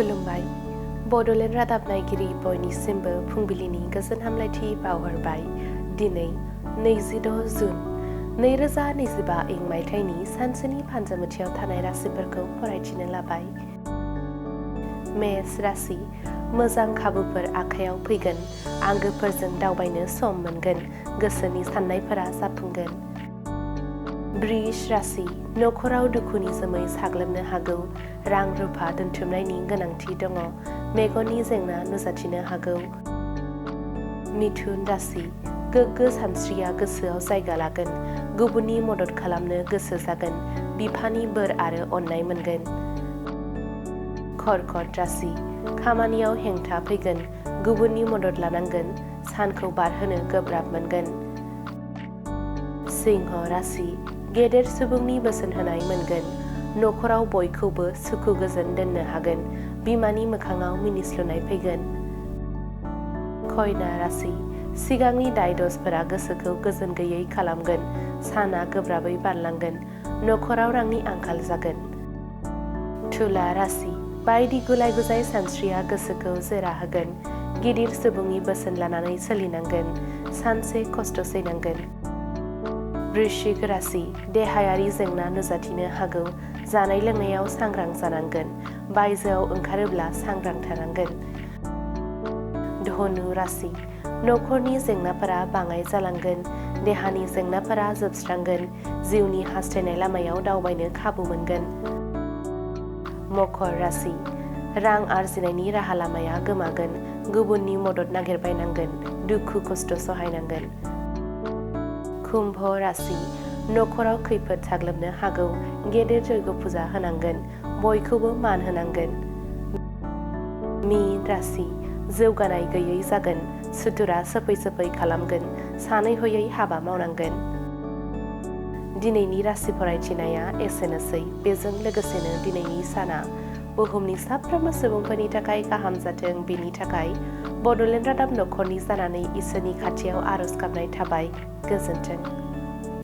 खुलुमबाय बड'लेण्ड रादाब नायगिरि बयनिसिमबो फुंबिलिनि गोजोन हामलायथि बावहरबाय। दिनै 26 जुन 2025 मायथाइनि सानसेनि फानजामुथियाव थानाय राशिफोरखौ फरायथिनो लाबाय। मेष राशि मोजां खाबुफोर आखायाव फैगोन, आंगोफोरजों दावबायनो सम मोनगोन, गोसोनि साननायफोरा जाफुंगोन। बृष राशि नखराव दुखुनि जोमै साग्लोबनो हागौ, रां रुफा दोनथुमनायनि गोनांथि दङ, मेगननि जेंना नुजाथिनो हागौ। मिथुन राशि गोग्गो सानस्रिया गोसोआव जायगा लागोन, गुबुननि मदद खालामनो गोसो जागोन, बिफानि बोर आरो अननाय मोनगोन। कर्कट राशि खामानियाव हेंथा फैगोन, गुबुननि मदद लानांगोन, सानखौ बारहोनो गोब्राब मोनगोन। सिंह राशि गेदेर सुबुंनि बोसोन होनाय मोनगोन, नखराव बयखौबो सुखु गोजोन दोननो हागोन, बिमानि मोखाङाव मिनिस्लुनाय फैगोन। कन्या राशि सिगांनि दाय दसफोरा गोसोखौ गोजोन गैयै खालामगोन, साना गोब्राबै बारलांगोन, नखराव रांनि आंखाल जागोन। तुला राशि बायदि गुलाय गुजाय सानस्रिया गोसोखौ जेरा होगोन, गिदिर सुबुंनि बोसोन लानानै सोलिनांगोन, सानसे खस्थ' सैनांगोन। वृश्चिक राशि देहायारि जेंना नुजाथिनो हागौ, जानाय लोंनायाव सांग्रां जानांगोन, बायजोआव ओंखारोब्ला सांग्रां थानांगोन। धनु राशि नखरनि जेंनाफोरा बाङाय जालांगोन, देहानि जेंनाफोरा जोबस्रांगोन, जिउनि हास्थायनाय लामायाव दावबायनो खाबु मोनगोन। मकर राशि रां आरजिनायनि राहा लामाया गोमागोन, गुबुननि मदद नागिरबायनांगोन, दुखु खस्थ' सहायनांगोन। कुम्भ राशि नखराव खैफोद साग्लोबनो हागौ, गेदेर जैग' फुजा होनांगोन, बयखौबो मान होनांगोन। मीन राशि जौगानाय गैयै जागोन, सुथुरा सोफै खालामगोन, सानै हयै हाबा मावनांगोन। दिनैनि राशि फरायथिनाया एसेनोसै। बेजों लोगोसेनो दिनैनि साना बुहुमनि साफ्रोमबो सुबुंफोरनि थाखाय गाहाम जाथों, बेनि थाखाय बड'लेण्ड रादाब नखरनि जानानै इसोरनि खाथियाव आरज गाबनाय थाबाय। गोजोन्थों।